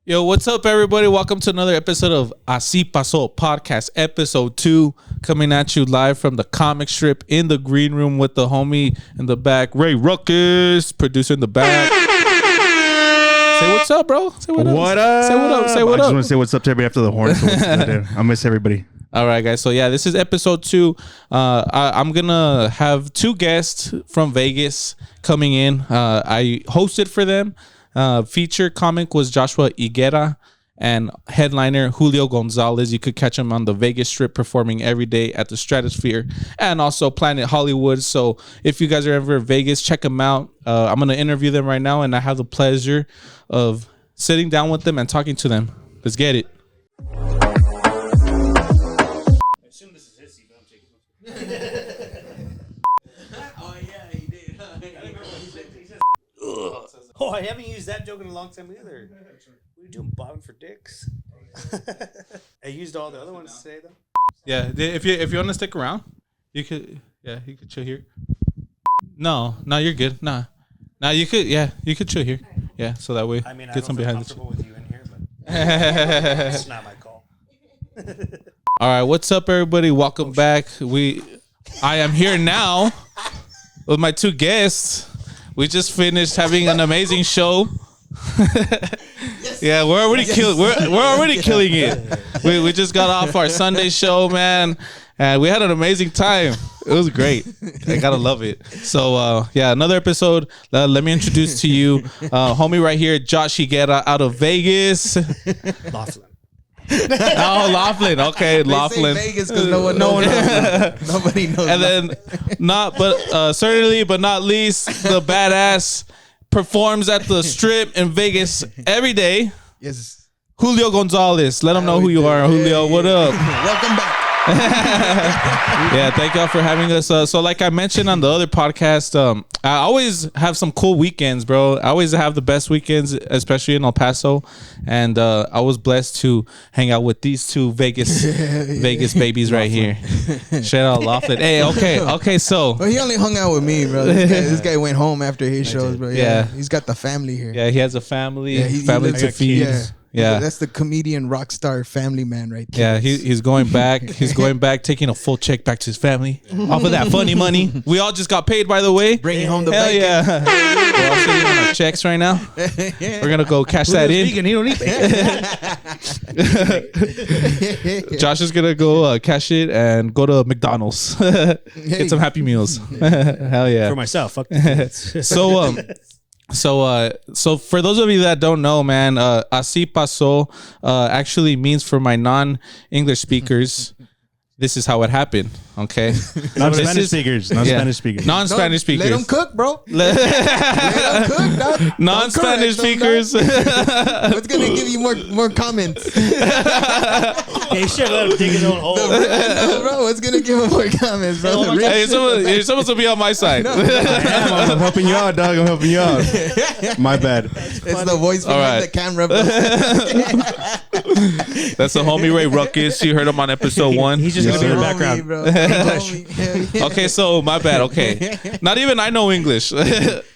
Yo, what's up, everybody? Welcome to another episode of Así Pasó podcast, episode 2, coming at you live from the comic strip in the green room with the homie in the back, Ray Ruckus, producer in the back. Say what's up, bro. Say what up. What up? Say what up. Say what I just up. want to say what's up to everybody after the horn. I miss everybody. All right, guys. So, yeah, this is episode 2. I'm going to have 2 guests from Vegas coming in. I hosted for them. Feature comic was Joshua Higuera and headliner Julio Gonzalez. You could catch him on the Vegas Strip performing every day at the Stratosphere and also Planet Hollywood. So if you guys are ever in Vegas, check them out. I'm going to interview them right now, and I have the pleasure of sitting down with them and talking to them. Let's get it. I assume this is his seat, but I'm taking it. Oh yeah, he did. Oh, I haven't used that joke in a long time either. What are you doing, bobbing for dicks? I used all the other ones today, though. Yeah, if you want to stick around, you could. Yeah, you could chill here. No, you're good. Nah, you could. Yeah, you could chill here. Yeah, so that way I mean, I get don't some feel behind the. comfortable with you in here, but it's not my call. All right, what's up, everybody? Welcome back. I am here now with my 2 guests. We just finished having an amazing show. Yeah, we're already killing it. We just got off our Sunday show, man, and we had an amazing time. It was great. I gotta love it. So yeah, another episode. Let me introduce to you, homie right here, Josh Higuera out of Vegas. Laughlin. Oh, Laughlin. Okay, Laughlin. They say Vegas because no one knows. Nobody knows. And then, certainly, but not least, the badass performs at the Strip in Vegas every day. Yes. Julio Gonzalez. Let them know who you are, Julio. What up? Welcome back. Yeah, thank y'all for having us. So like I mentioned on the other podcast, I always have some cool weekends, bro. I always have the best weekends, especially in El Paso. And I was blessed to hang out with these 2 Vegas babies right here. Shout out Laughlin. Hey, okay, so. Well, he only hung out with me, bro. This guy went home after his shows, bro. Yeah. He's got the family here. Yeah, he has a family, he family lives- to feed. Yeah. Yeah. That's the comedian rock star family man right there. Yeah, he's going back. He's going back, taking a full check back to his family off of that funny money. We all just got paid, by the way. Bringing home the Hell bacon. yeah. We're all sitting on our checks right now. We're going to go cash that in. Vegan, he don't eat bacon. Josh is going to go cash it and go to McDonald's. Get some Happy Meals. Hell yeah. For myself, fuck the So for those of you that don't know, man, Así Pasó actually means, for my non-English speakers, this is how it happened. Okay, Non-Spanish speakers. Non-Spanish speakers. Non-Spanish speakers. Let them cook, bro. Let them cook, dog. Non-Spanish speakers. What's going to give you more comments? Hey, shit, let him dig his own hole. No, bro. What's going to give him more comments, bro? Hey, you're supposed to be on my side. I'm helping you out, dog. I'm helping you out. My bad. It's the voice behind the camera, bro. That's the homie Ray Ruckus. You heard him on episode 1. He's just going to be in the background. Bro. Okay, so my bad. Okay, not even I know English.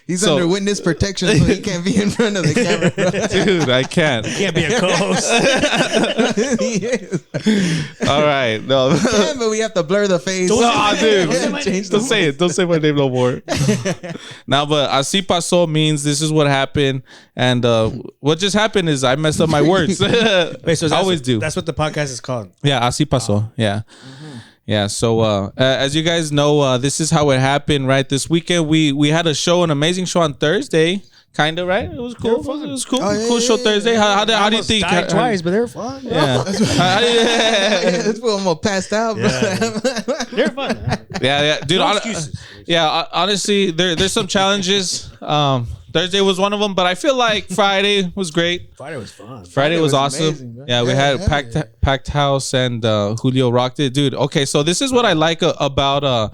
He's under witness protection, so he can't be in front of the camera, bro. Dude, I can't. Can't be a co-host. He is. All right, no. Yeah, but we have to blur the face. Oh, dude, Change the don't say it. Don't say my name no more. Now, but Así Pasó means this is what happened, and what just happened is I messed up my words. Wait, so I always do. That's what the podcast is called. Yeah, Así Pasó. Yeah. Yeah, so as you guys know, this is how it happened, right? This weekend we had an amazing show on Thursday, kind of, right? It was cool. It was cool. Cool show Thursday. How do you think? Died twice, but they're fun. Yeah. This fool almost passed out, bro. They're fun. Yeah, dude. No excuses. Honestly, there's some challenges. Thursday was one of them, but I feel like Friday was great. Friday was fun. Friday was awesome. amazing, bro. Yeah, we had packed house, and Julio rocked it, dude. Okay, so this is what I like about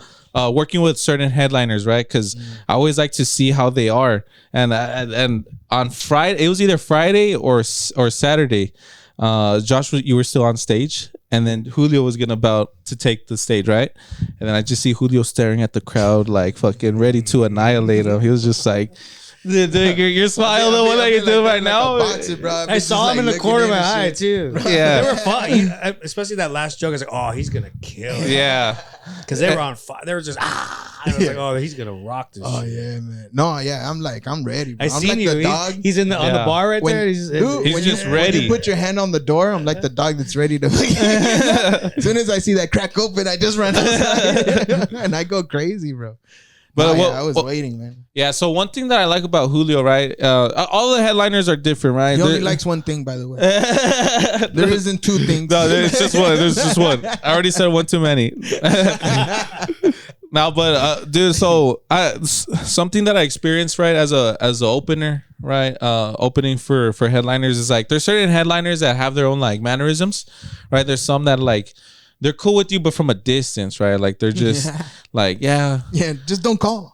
working with certain headliners, right? Because I always like to see how they are, and on Friday, it was either Friday or Saturday. Josh, you were still on stage, and then Julio was about to take the stage, right? And then I just see Julio staring at the crowd like fucking ready to annihilate him. He was just like, Your smile, the one that you're doing right now. I saw him in the corner of my eye too. Yeah, they were fun. Especially that last joke. I was like, oh, he's gonna kill it. Yeah, because they were on fire. They were just And I was like, oh, he's gonna rock this. Oh shit. Yeah, man. No, yeah, I'm ready. Bro. I I'm seen like you. the dog. He's in the on the bar right there. He's when just ready. When you put your hand on the door, I'm like the dog that's ready to. As soon as I see that crack open, I just run outside and I go crazy, bro. But I was waiting, man. Yeah. So one thing that I like about Julio, right? All the headliners are different, right? He only likes one thing, by the way. There isn't two things. No, there's just one. There's just one. I already said one too many. Now, but dude, so something that I experienced, right, as a opener, right, opening for headliners is like there's certain headliners that have their own like mannerisms, right? There's some that like they're cool with you, but from a distance, right? Like they're just like, just don't call.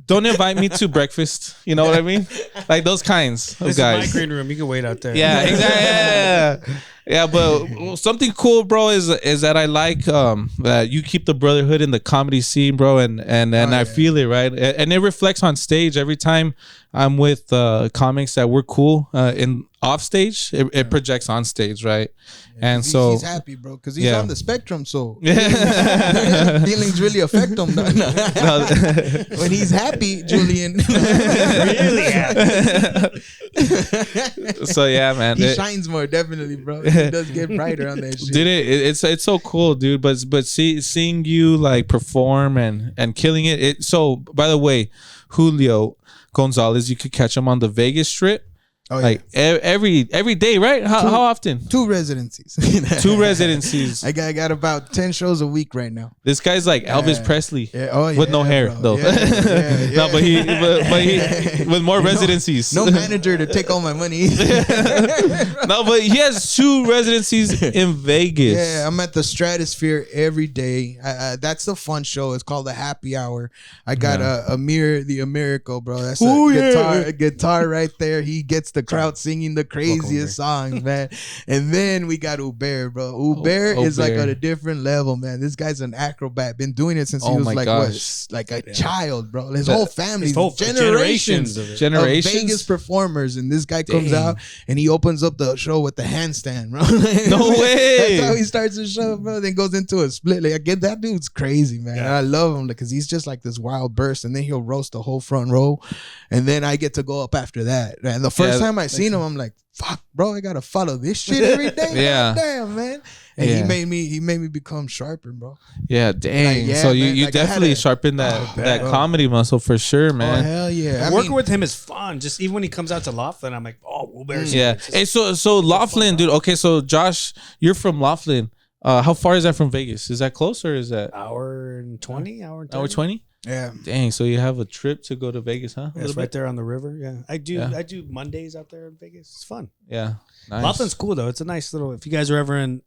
Don't invite me to breakfast. You know what I mean? Like those kinds of guys. This is my green room. You can wait out there. Yeah, exactly. Yeah, but something cool, bro, is that I like that you keep the brotherhood in the comedy scene, bro, and I feel it, right? And it reflects on stage every time I'm with comics that we're cool in off stage. It projects on stage, right? Yeah, and so he's happy, bro, because he's on the spectrum, so feelings really affect him. When he's happy, Julian, really happy. So yeah, man, he shines more, definitely, bro. He does get brighter on that shit. Dude, it's so cool, dude. But seeing you like perform and killing it. So by the way, Julio Gonzalez, you could catch him on the Vegas Strip. Oh, yeah. Like every day, right? How often? 2 residencies. 2 residencies. I got about 10 shows a week right now. This guy's like Elvis Presley. Yeah. Oh, yeah, with no hair, bro. though. No, but he with more residencies. No manager to take all my money. No, but he has 2 residencies in Vegas. Yeah, I'm at the Stratosphere every day. That's the fun show. It's called the Happy Hour. I got Amir the Americo, bro. That's a guitar right there. He gets the crowd singing the craziest songs, man. And then we got Higuera, bro. Higuera is like at a different level, man. This guy's an acrobat. Been doing it since he was like a child, bro. His whole family, generations of Vegas performers. And this guy comes out and he opens up the show with the handstand, bro. No way. That's how he starts the show, bro. Then goes into a split. Like, I get that dude's crazy, man. Yeah. I love him because he's just like this wild burst, and then he'll roast the whole front row, and then I get to go up after that. And the first time I seen him, I'm like, fuck, bro, I gotta follow this shit every day. Yeah. Damn, man. And he made me become sharper, bro. Yeah, dang. Like, so you definitely sharpened that comedy muscle for sure, man. Oh, hell yeah. Working with him is fun. Just even when he comes out to Laughlin, I'm like, oh, Higuera's yeah. Hey, so Laughlin, dude. Okay, so Josh, you're from Laughlin. How far is that from Vegas? Is that close or is that hour and 20? Hour 20? Yeah. Dang. So you have a trip to go to Vegas, huh? Yeah, it's right there on the river. Yeah. I do Mondays out there in Vegas. It's fun. Yeah. Nice. Laughlin's cool though. It's a nice little. If you guys are ever in,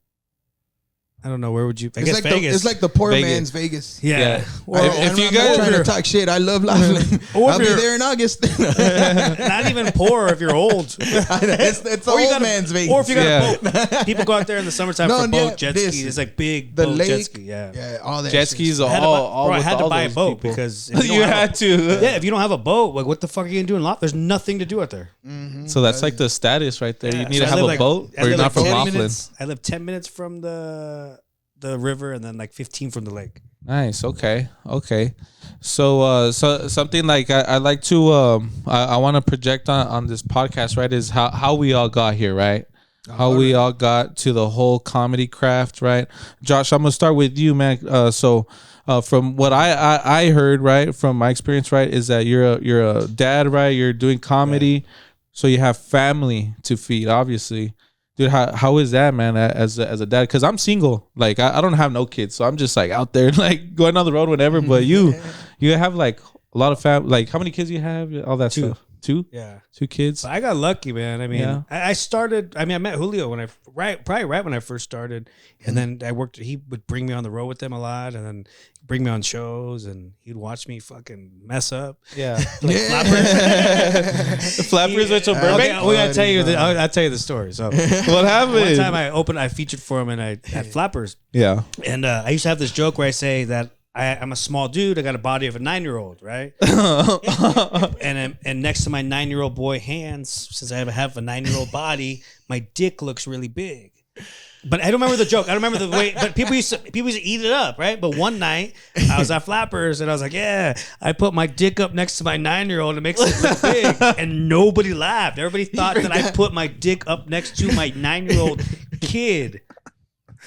I don't know, where would you? I guess like Vegas. It's like the poor man's Vegas. Yeah. Or if you guys are trying to talk shit, I love Laughlin. I'll be there in August. Not even poor if you're old. It's old man's Vegas. Or if you got a boat. People go out there in the summertime for boat jet skis. It's like big boat jet ski. Yeah, all that jet skis. I had to buy a boat because you had to. Yeah, if you don't have a boat, like what the fuck are you gonna do in Laughlin? There's nothing to do out there. So that's like the status right there. You need to have a boat, or you're not from Laughlin. I live 10 minutes from the river and then like 15 from the lake. Nice. Okay. So something like I like to I want to project on this podcast, right, is how we all got here, right? How we all got to the whole comedy craft, right? Josh, I'm gonna start with you, man. From what I heard, right, from my experience, right, is that you're a dad, right? You're doing comedy, so you have family to feed, obviously. Dude, how is that, man, as a dad? Because I'm single. Like, I don't have no kids. So I'm just, like, out there, like, going on the road, whatever. But you have, like, a lot of family. Like, how many kids you have? All that stuff. 2? Yeah. 2 kids? But I got lucky, man. I mean, I started, I met Julio when probably right when I first started. And then he would bring me on the road with them a lot. And then bring me on shows, and he'd watch me fucking mess up. Yeah. Like flappers. The flappers are to Burbank? Okay, we gotta tell you, I'll tell you the story. So what happened? One time I featured for him and I had flappers. Yeah. And I used to have this joke where I say that I'm a small dude. I got a body of a 9-year-old, right? and next to my 9-year-old boy hands, since I have a 9-year-old body, my dick looks really big. But I don't remember the joke. I don't remember the way. But people used to eat it up, right? But one night I was at Flappers and I was like, "Yeah, I put my dick up next to my 9-year-old. It makes it look big." And nobody laughed. Everybody thought that I put my dick up next to my 9-year-old kid.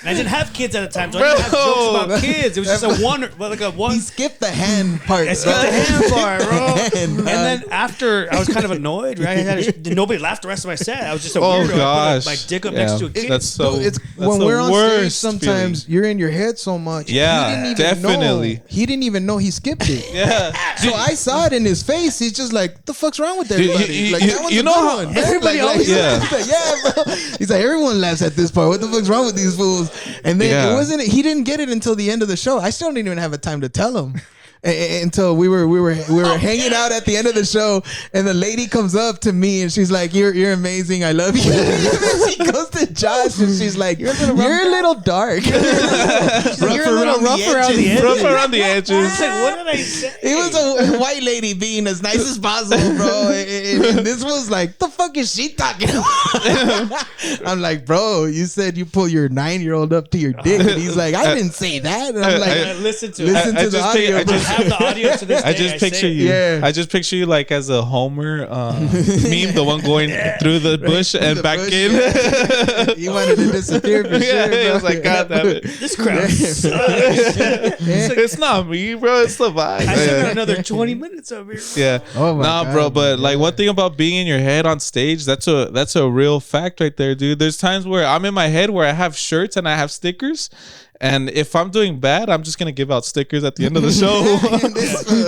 And I didn't have kids at the time, so I didn't have jokes about kids. It was just a one. He skipped the hand part. I skipped the hand part, bro. And then after, I was kind of annoyed, right? Nobody laughed the rest of my set. I was just a weirdo. Gosh. I put my dick up next to a kid. That's so. It's that's when the we're on stage. worst Sometimes feeling. you're in your head so much. Yeah, he didn't even definitely. Know. He didn't even know he skipped it. Yeah. So I saw it in his face. He's just like, "The fuck's wrong with everybody?" Like that one's you a know good how one. everybody always laughs Like, yeah, bro. He's like, everyone laughs at this part. What the fuck's wrong with these fools? And then it wasn't. He didn't get it until the end of the show. I still didn't even have a time to tell him. Until we were hanging out at the end of the show, and the lady comes up to me and she's like, "You're amazing. I love you." She goes to Josh and she's like, "You're a little dark. You're a little rough around the edges." Rough around the edges. What did I say? It was a white lady being as nice as possible, bro. And this was like, the fuck is she talking about? I'm like, bro, you said you pull your 9-year-old up to your dick, and he's like, I didn't say that. And I'm like, listen to the audio. I have the audio to this day. I just picture you. Yeah. I just picture you like as a Homer meme, the one going through the bush and The back bush, in. yeah. He wanted to disappear for Yeah, sure. he Bro. was like, God damn it. This crowd sucks. It's not me, bro. It's the vibe. I still got another 20 minutes over here. Yeah. Oh my nah, God, bro. But man. like one thing about being in your head on stage, that's a real fact right there, dude. There's times where I'm in my head where I have shirts and I have stickers. And if I'm doing bad, I'm just gonna give out stickers at the end of the show.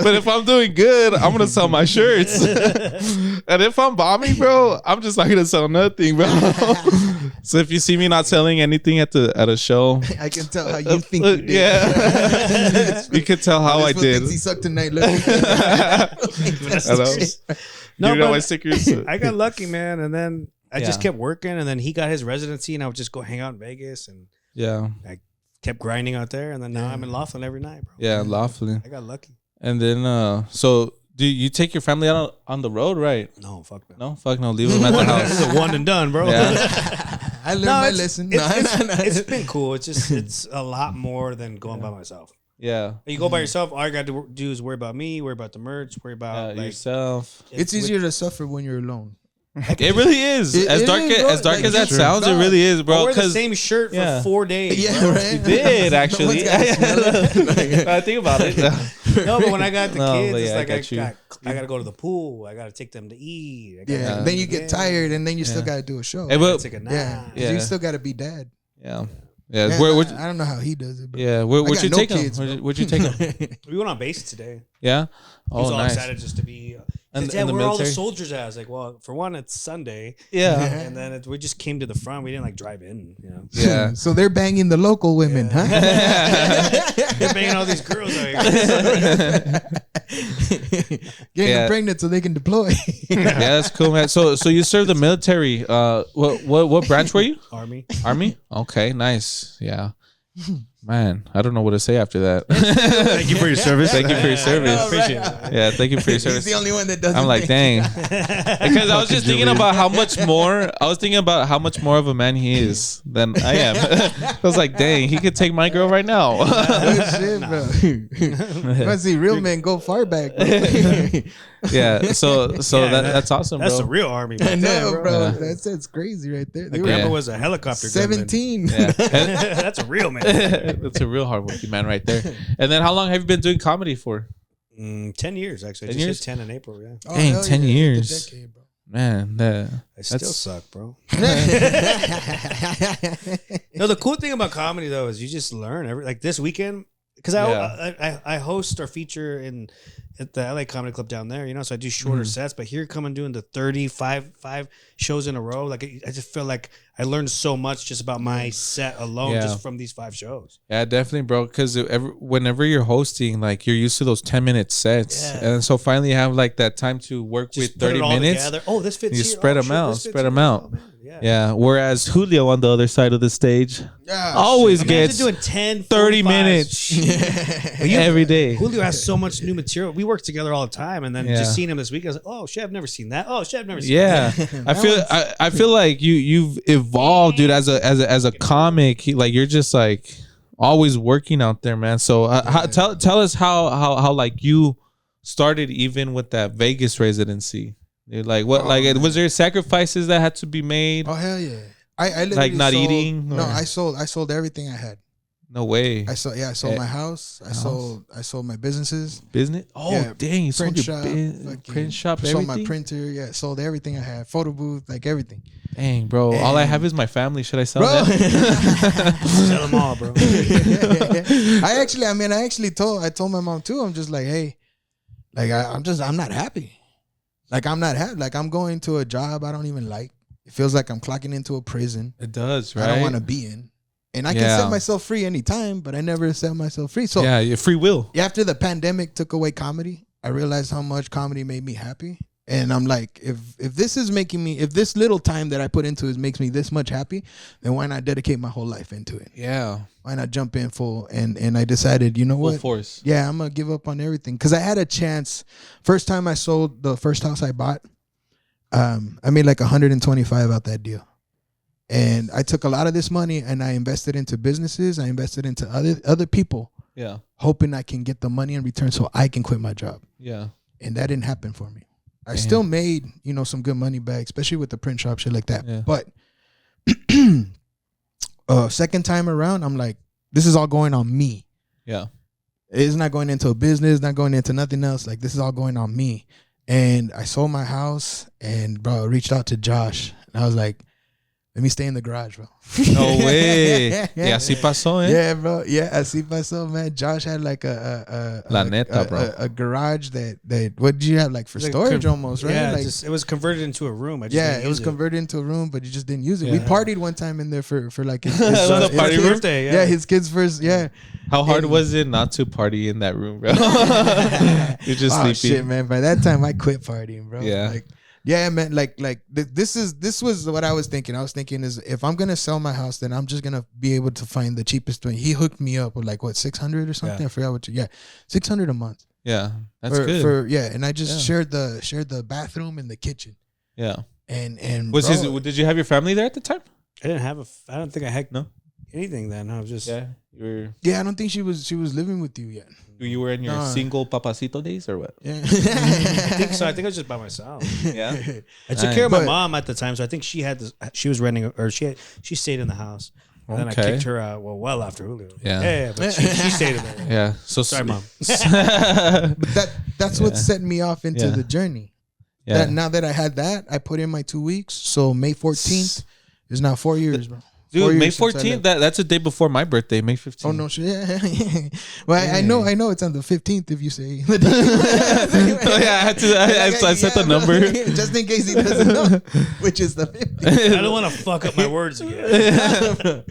But if I'm doing good, I'm gonna sell my shirts. And if I'm bombing, bro, I'm just not gonna sell nothing, bro. So if you see me not selling anything at a show, I can tell how you think you did. yeah, you can tell how I did. He sucked tonight. Look. Hello. No, You know but my stickers. I got lucky, man. And then I just Yeah. kept working. And then he got his residency, and I would just go hang out in Vegas. And Yeah, I kept grinding out there. And then now I'm in Laughlin every night, bro. yeah, lawfully. I got lucky. And then, so do you take your family out on the road, right? No, fuck no. No, fuck no, leave them at the This house. is a one and done, bro. Yeah. I learned my lesson. It's been cool. It's a lot more than going by myself. Yeah, You go by yourself, all you got to do is worry about me, worry about the merch, worry about like yourself. It's easier to suffer when you're alone. It really is. It- As it dark is, as bro. as dark Like, as that true. sounds, it really is, I bro. wear the Because same shirt for yeah. 4 days. Yeah, bro. right. you did actually. No one's gotta smell it. I think about it. No, but when I got the No, kids, but it's yeah, like I got you. I got to go to the pool. I got to take them to eat. I gotta Yeah. take Then you them get to tired, and then you still Yeah. got to do a show. Hey, but- take a nap. Yeah. Yeah. You still got to be dad. Yeah, Man, Where, I don't know how he does it. But yeah. Where'd got you no take him? kids, Where'd you take him? We went on base today. Yeah. He was Oh, all nice. excited just to be. And- Yeah, and the where are all the military? soldiers at? I was like, well, for one, it's Sunday, Yeah. and then we just came to the front. We didn't like drive in, you know. Yeah. So they're banging the local women, huh? They're banging all these girls out here. Getting Yeah. them pregnant so they can deploy. Yeah, that's cool, man. So you served the military. What branch were you? Army. Army? Okay, nice. Yeah. Man, I don't know what to say after that. Thank you for your service. Thank you for your service. I appreciate it. Yeah, thank you for your He's service. the only one that doesn't. I'm like, think. dang. Because I was just thinking about how much more. I was thinking about how much more of a man he is than I am. I was like, dang, he could take my girl right now. Good shit, bro. But see, real men go far back. Bro. Yeah. So Yeah, that's awesome, That's bro. a real Army. I Right there, know, bro. Yeah. That's crazy right there. They My were grandpa Yeah. was a helicopter gunman. 17. Yeah. That's a real man. That's a real hardworking man right there. And then how long have you been doing comedy for? 10 years, actually. 10 I just years? hit 10 in April, yeah. Oh, Dang, hell 10 yeah. years. The decade, bro. Man, I still That's- suck, bro. No, the cool thing about comedy though is you just learn like this weekend because I host or feature at the LA Comedy Club down there, you know, so I do shorter sets. But here, coming doing the 35 shows in a row, like I just feel like I learned so much just about my set alone, Yeah. just from these 5 shows. Yeah, definitely, bro. Because whenever you're hosting, like you're used to those 10-minute sets, Yeah. and so finally you have like that time to work Just with put it 30 all minutes. together. Oh, this fits. You here. spread Oh, them shit, out, this fits spread them here. out. Oh, man. Yeah. Whereas Julio on the other side of the stage always gets doing 10, 30 minutes every day. Julio has so much new material. We work together all the time, and then just seeing him this week, I was like, "Oh shit, I've never seen that. Oh shit, I've never seen that." I feel like you've evolved, dude, as a comic. Like you're just like always working out there, man. So tell us how like you started even with that Vegas residency. Dude, like what? Was there sacrifices that had to be made? Oh hell yeah! I like not sold, eating. No, I sold everything I had. No way. I sold my house. I sold my businesses. Business? Oh yeah, dang! You sold print your shop, print shop. Sold Everything? my printer. Yeah, sold everything I had. Photo booth, like everything. Dang, bro! All I have is my family. Should I sell Bro. that? Sell them all, bro. I told my mom too. I'm just like, hey, like I'm not happy. Like I'm not happy. Like I'm going to a job I don't even like. It feels like I'm clocking into a prison. It does, right? I don't want to be in. And I can set myself free anytime, but I never set myself free. So your free will. After the pandemic took away comedy, I realized how much comedy made me happy. And I'm like, if this is making me, if this little time that I put into it makes me this much happy, then why not dedicate my whole life into it? Yeah. Why not jump in full? And I decided, you know what? Full force. Yeah, I'm going to give up on everything. Because I had a chance. First time I sold the first house I bought, I made like 125 out that deal. And I took a lot of this money and I invested into businesses. I invested into other people. Yeah. Hoping I can get the money in return so I can quit my job. Yeah. And that didn't happen for me. I still made, some good money back, especially with the print shop, shit like that. Yeah. But second time around, I'm like, this is all going on me. Yeah. It's not going into a business, not going into nothing else. Like, this is all going on me. And I sold my house and, bro, I reached out to Josh. And I was like, let me stay in the garage, bro. No way. Y así pasó, eh? Yeah, bro. Yeah, así pasó, man. Josh had like a garage that what did you have, like for storage almost, right? Yeah, like, it was converted into a room. It was converted into a room, but you just didn't use it. Yeah. We partied one time in there for like his son's party birthday. Yeah, his kid's first. Yeah. How hard was it not to party in that room, bro? You're just sleeping. Shit, man. By that time, I quit partying, bro. Yeah. Like, yeah, man. This was what I was thinking. I was thinking is if I'm gonna sell my house, then I'm just gonna be able to find the cheapest one. He hooked me up with like what, 600 or something. Yeah. I forgot what. $600 a month. Yeah, that's good. And I just shared the bathroom and the kitchen. Yeah. And did you have your family there at the time? I don't think I had anything then. I was just I don't think she was living with you yet. You were in your single papacito days or what? Yeah. I think so. I think I was just by myself. Yeah. I took care of my mom at the time, so I think she was renting, or she stayed in the house. And then I kicked her out. Well, after Julio. Yeah. But she stayed in there. Yeah. So sorry, mom. But that's what set me off into the journey. Yeah. Now that I had that, I put in my 2 weeks. So May 14th is now 4 years, bro. Dude, May 14th, that's a day before my birthday, May 15th. Oh, no shit. Yeah. Well, I know it's on the 15th if you say. I set the number. Just in case he doesn't know, which is the 15th. I don't want to fuck up my words again.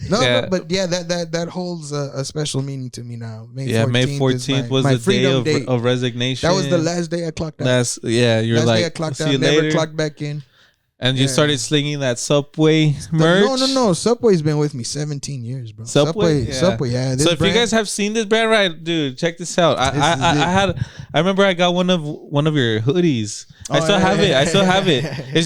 But that holds a special meaning to me now. May 14th was the day of resignation. That was the last day I clocked out. You're last like, day I clocked see out, you never later. clocked back in. And you started slinging that Subway merch? No. Subway's been with me 17 years, bro. Subway, yeah. So if you guys have seen this brand, right, dude, check this out. I remember I got one of your hoodies. I still have it.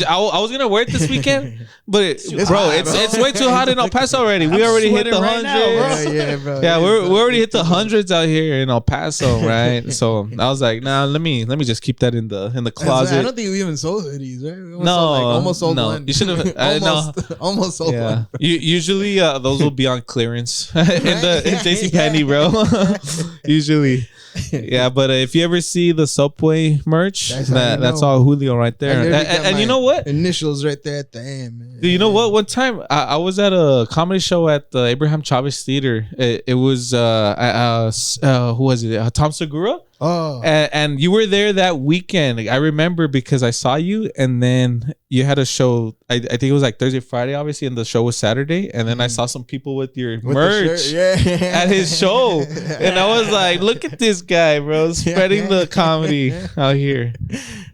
I was gonna wear it this weekend, but it's way too hot in El Paso already. We already hit the hundreds. Bro. Yeah, we already hit the hundreds out here in El Paso, right? So I was like, nah, let me just keep that in the closet. I don't think we even sold hoodies, right? Almost sold one. You should have almost sold one. Usually those will be on clearance in JCPenney, bro. Usually. Yeah, but if you ever see the Subway merch, that's all Julio right there. And you know what? Initials right there at the end, man. Dude, you know what? One time I was at a comedy show at the Abraham Chavez Theater. It was who was it? Tom Segura. Oh, And you were there that weekend. I remember because I saw you, and then you had a show. I think it was like Thursday, Friday, obviously, and the show was Saturday. And then I saw some people with your merch at his show, and I was like, "Look at this guy, bro, spreading the comedy out here."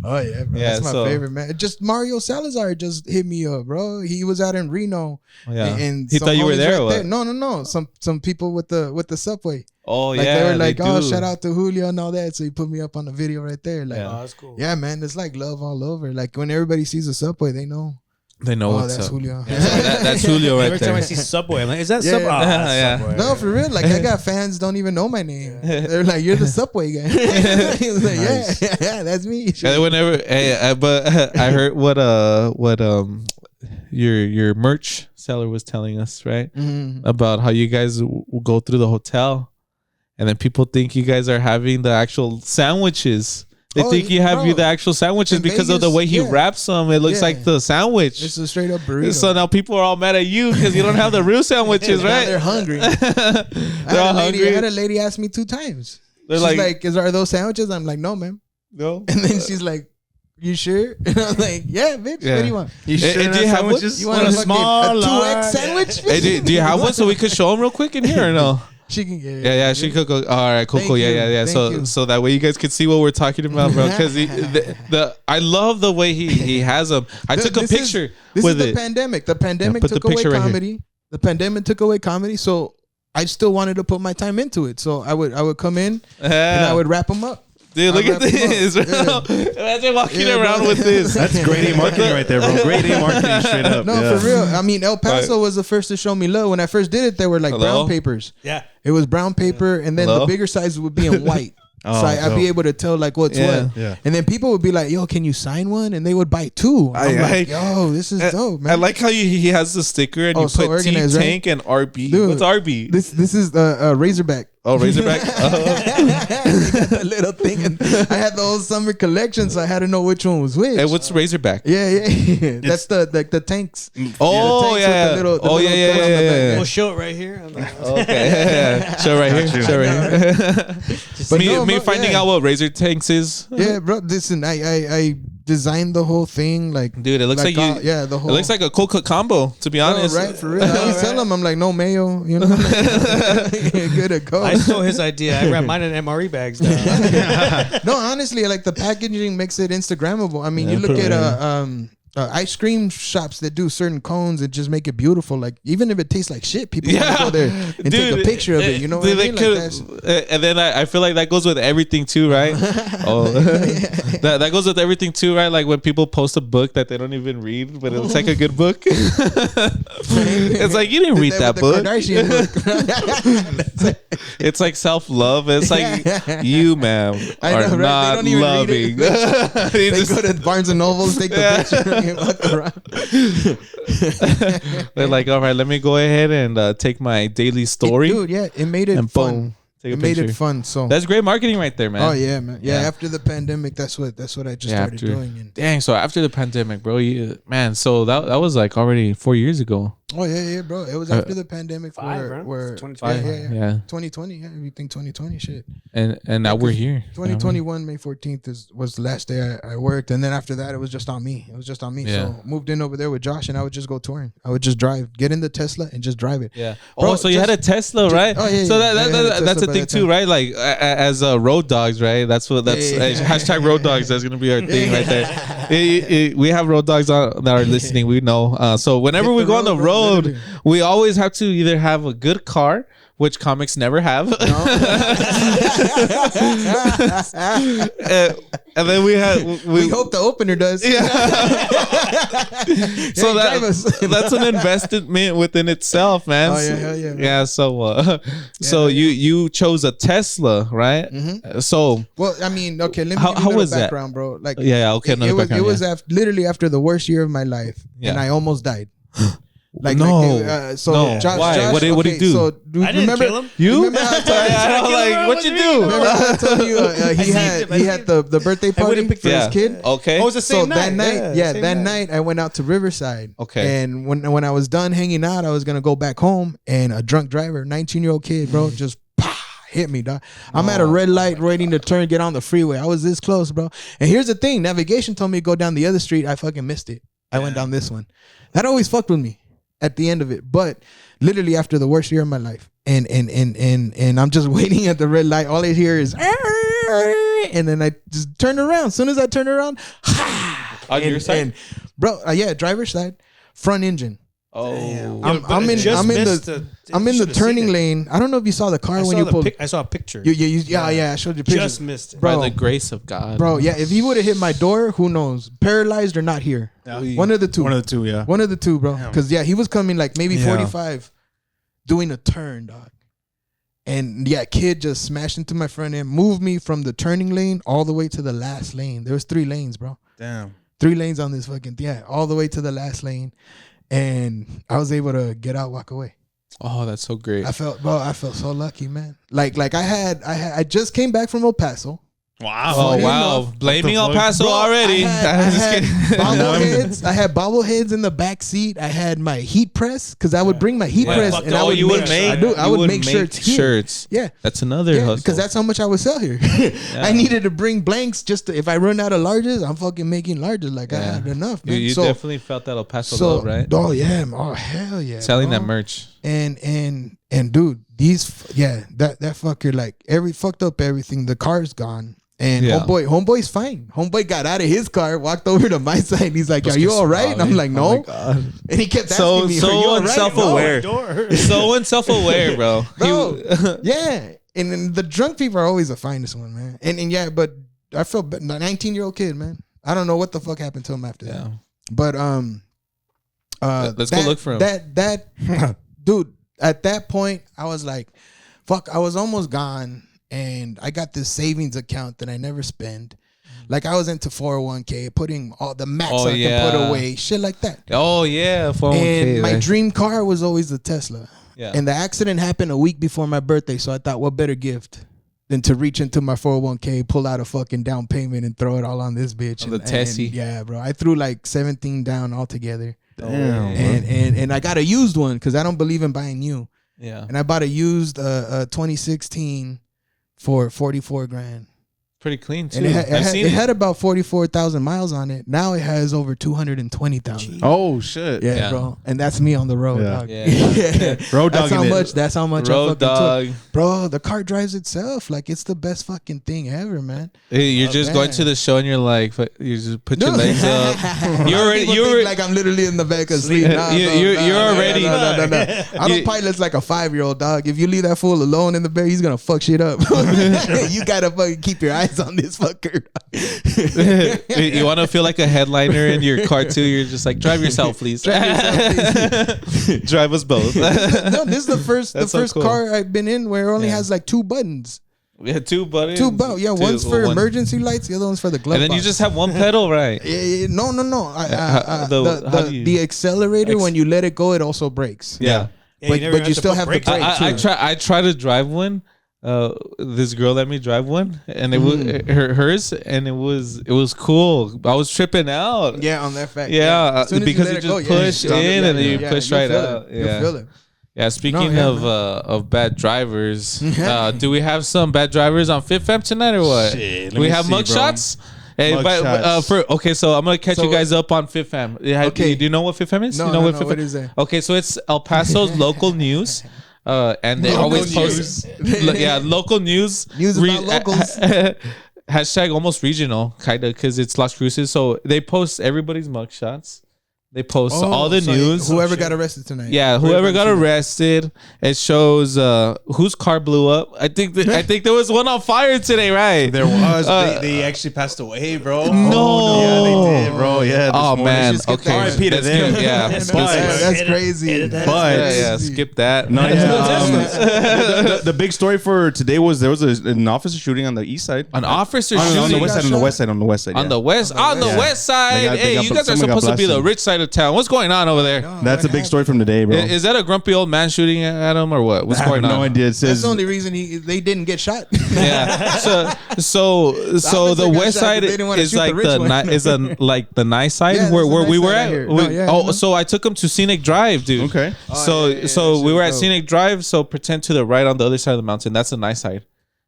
Oh yeah, bro. That's my favorite, man. Just Mario Salazar just hit me up, bro. He was out in Reno. Yeah, and he thought you were there. Or what? No. Some people with the subway. Oh like, yeah, they were like, "Oh, shout out to Julio and all that." So he put me up on the video right there. Like, Oh, that's cool. Yeah, man, it's like love all over. Like when everybody sees the subway, they know. They know what's that's up. Julio. Yeah, that's Julio right Every there. time I see Subway, I'm like, is that Yeah. Subway? Oh, that's Yeah. Subway. No, for real. Like I got fans don't even know my name. They're like, "You're the subway guy." He was like, yeah, that's me. And whenever, but I heard what your merch seller was telling us, right? About how you guys will go through the hotel, and then people think you guys are having the actual sandwiches. They think you have the actual sandwiches because of the way he wraps them. It looks like the sandwich. It's a straight up burrito. So now people are all mad at you because you don't have the real sandwiches, right? They're hungry. They're all hungry. I had a lady ask me 2 times. They're She's like, "Are those sandwiches?" I'm like, "No, ma'am." no. And then she's like, "You sure?" And I'm like, "Yeah, bitch. Yeah. What do you want? You Hey, sure do you have sandwiches? You want a small, a 2X large? sandwich?" Hey, do you have one so we could show them real quick in here or no? She can get it. Yeah, she could go. All right, cool. Thank Yeah, you. yeah. Thank you. So that way you guys can see what we're talking about, bro. Because I love the way he has them. I took a picture This with is the it. pandemic. The pandemic put the took away picture right here. comedy. The pandemic took away comedy. So I still wanted to put my time into it. So I would come in and I would wrap them up. Dude, look I'll at wrap 'em this. up. Bro. Imagine walking Yeah, around bro. with this. That's grade A marketing right there, bro. Grade A marketing straight up. No, yeah. for real. I mean, El Paso was the first to show me love. When I first did it, they were like Hello? brown papers. Yeah. It was brown paper, and then Hello? the bigger sizes would be in white. Oh, So I'd be dope. able to tell like what's Yeah. what. Yeah. And then people would be like, "Yo, can you sign one?" And they would buy 2. I'm like, "Yo, this is dope, man." I like how he has the sticker and Oh, you so put organized, right? T-Tank and RB. Dude, What's RB? This is Razorback. Oh, Razorback. Oh. They got that little thing, and I had the whole summer collection, so I had to know which one was which. Hey, what's Razorback? Yeah. That's the tanks. Oh, tanks yeah. with the little- the Oh, little yeah, thing on the yeah, back. yeah. We'll show it right here. Okay. Yeah. Show right here. Got you. Show right here. But me no, me but finding yeah. out what Razor Tanks is. Yeah, bro. Listen, I designed the whole thing, like, Dude, it looks like you. yeah, the whole. It looks like a cold cut combo, to be No, honest. right, for real. I always tell them, I'm like, no mayo, you know, good to go. I stole his idea. I wrapped mine in MRE bags now. No, honestly, like the packaging makes it Instagrammable. I mean, you look at ice cream shops that do certain cones and just make it beautiful. Like even if it tastes like shit, people want to go there and take a picture of it. You know what I mean? Like that's, and then I feel like that goes with everything too, right? Oh, that goes with everything too, right? Like when people post a book that they don't even read, but it looks like a good book. It's like you didn't read that book. It's like self-love. It's like you, ma'am, I are know, right? not They don't even loving. read it. They They just- go to Barnes and Nobles, take the picture, and walk around. they're like, all right, let me go ahead and take my daily story. Dude, yeah, it made it and fun. boom, take a It made picture. it fun. So That's great marketing right there, man. oh yeah, man. Yeah, Yeah. after the pandemic, that's what I just started doing. And Dang, so after the pandemic, bro, man, so that was like already 4 years ago. oh yeah, bro. It was after the pandemic Five, right? where It's 2020. Yeah. 2020, yeah, everything 2020 shit. And now we're here. 2021 May 14th was the last day I worked, and then after that it was just on me. It was just on me. Yeah. So moved in over there with Josh, and I would just go touring. I would just drive, get in the Tesla, and just drive it. Yeah. Bro, Oh, so you had a Tesla, right? oh, yeah, So yeah. that, Yeah, I had a that's Tesla the by thing that too, time. right? Like as road dogs, right? That's Yeah. hashtag road dogs. That's gonna be our thing right there. We have road dogs that are listening. We know. So whenever Hit we the go on the road, bro, road, literally. we always have to either have a good car, which comics never have. And then we hope the opener does. Yeah. So drive us. that's an investment within itself, man. Oh, yeah, hell yeah, man. Yeah. So you chose a Tesla, right? So Well, I mean, okay, let me How- give you how a little was that? background, bro. Like, yeah, okay, another it was background, yeah. literally after the worst year of my life, Yeah. and I almost died. No. So No. Josh, Why? Josh, What did he do? So I didn't remember, kill him. you? Remember how I told you- I was like, what you do? Remember how I told you he saved him. I had the birthday I party would've picked for Yeah. his kid. Okay. Oh, it was the So same that night. night, same that night I went out to Riverside. Okay. And when I was done hanging out, I was gonna go back home, and a drunk driver, 19-year-old kid, bro, just hit me, dog. I'm at a red light waiting to turn, get on the freeway. I was this close, bro. And here's the thing. Navigation told me to go down the other street. I fucking missed it. I went down this one. That always fucked with me at the end of it. But literally after the worst year of my life. And I'm just waiting at the red light. All I hear is, and then I just turn around. As soon as I turn around, on your side? And, bro, yeah, driver's side, front engine. Oh, I'm in the turning lane. I don't know if you saw the car when you pulled. I saw a picture. Yeah, I showed you pictures. Just missed it. by the grace of God, Bro, yeah, if he would have hit my door, who knows? Paralyzed or not here. One of the two. One of the two, yeah. One of the two, bro. Because, yeah, he was coming like maybe 45 doing a turn, dog. And, yeah, kid just smashed into my front end, moved me from the turning lane all the way to the last lane. There was 3 lanes, bro. Damn. 3 lanes on this fucking, all the way to the last lane. And I was able to get out, walk away. Oh, that's so great. I felt so lucky, man. Like I just came back from El Paso. Wow. Oh, wow. Blaming El Paso already. I had bobbleheads in the back seat. I had my heat press because I would bring my heat press and I would make shirts. Yeah. That's another hustle. Because that's how much I would sell here. I needed to bring blanks just to, if I run out of larges, I'm fucking making larges. Like I had enough, man. You definitely felt that El Paso love, right? Oh yeah. Oh hell yeah. Selling that merch. And dude, that fucker, like fucked up everything. The car's gone. And homeboy's fine. Homeboy got out of his car, walked over to my side. He's like, "Are you all right?" And I'm like, "No." And he kept asking me, "Are you all right?" Self-aware. So self-aware, bro. Yeah. And then the drunk people are always the finest one, man. And yeah, but I felt 19-year-old kid, man. I don't know what the fuck happened to him after that. But let's go look for him. That dude, at that point, I was like, fuck, I was almost gone. And I got this savings account that I never spend. Like I was into 401k, putting all the max I could put away, shit like that. Oh yeah, 401k. And my dream car was always the Tesla. Yeah. And the accident happened a week before my birthday, so I thought, what better gift than to reach into my 401k, pull out a fucking down payment, and throw it all on this bitch. The Tessie. Yeah, bro. I threw like 17 down altogether. Damn. And I got a used one because I don't believe in buying new. Yeah. And I bought a used 2016. For 44 grand. Pretty clean too. And it had about 44,000 miles on it. Now it has over 220,000. Oh shit. Yeah, bro. And that's me on the road, dog. Yeah. Road dog. That's how much road dog. Bro, the car drives itself. Like it's the best fucking thing ever, man. Hey, you're just going to the show and you're like, you just put your legs up. You're like I'm literally in the back asleep. You're already. No. I don't pilot like a 5-year-old, dog. If you leave that fool alone in the bed, he's gonna fuck shit up. You gotta fucking keep your eyes on this fucker. You want to feel like a headliner in your car too? You're just like, drive yourself, please. Drive us both. No, this is the first car I've been in where it only has like 2 buttons. We had 2 buttons. One's for emergency lights, the other one's for the glove. And then box. you just have one pedal, right? No. The accelerator, when you let it go, it also brakes. Yeah. But you still have the brake. I try to drive one. This girl let me drive one, and it was hers, and it was cool. I was tripping out. Yeah, on that fact. Yeah, because you just push in and then you push right out. You feel it. Yeah. Speaking of bad drivers, do we have some bad drivers on Fifth Fam tonight or what? Shit, do we have mugshots? Hey, so I'm gonna catch you guys up on Fifth Fam. Okay, do you know what Fifth Fam is? No, you know what is that? Okay, so it's El Paso's local news. And they always post, local news. News about locals. Hashtag almost regional, kind of, because it's Las Cruces. So they post everybody's mugshots. They post all the news. Whoever got arrested tonight. Yeah, whoever got arrested. It shows whose car blew up. I think there was one on fire today, right? There was. They actually passed away, bro. No. Yeah, they did, bro. Yeah. Oh man. Okay. R.I.P. to them. Yeah. That's crazy. But skip that. No, the big story for today was there was an officer shooting on the east side. An officer shooting on the west side. On the west side. Hey, you guys are supposed to be the rich side of town. What's going on over there? That's a big story from today, bro. Is that a grumpy old man shooting at him or what? What's going on? No idea. It says That's the only reason they didn't get shot. Yeah. So the west side is like the nice side Yeah, where that's the we nice were side at. out here. So I took him to Scenic Drive, dude. okay. So we were at Scenic Drive. So pretend to the right on the other side of the mountain. That's the nice side.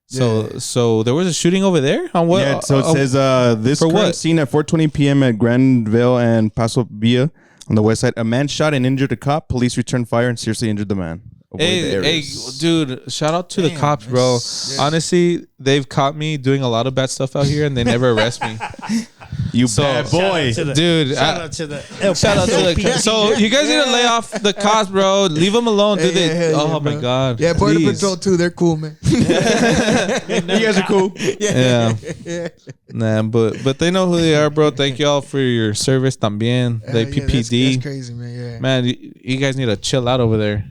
So there was a shooting over there on what? Yeah. So it says this for crime what? scene at 4:20 p.m. at Granville and Pasó Villa on the west side. A man shot and injured a cop. Police returned fire and seriously injured the man. Hey, dude! Shout out to the cops, bro. Honestly, they've caught me doing a lot of bad stuff out here, and they never arrest me. You bad boy, dude! Shout out to the So you guys need to lay off the cops, bro. Leave them alone, dude. Oh my god! Yeah, Border Please. Patrol too. They're cool, man. you guys are cool. Yeah. Nah, but they know who they are, bro. Thank y'all for your service también. The PPD. That's crazy, man. Yeah. Man, you guys need to chill out over there.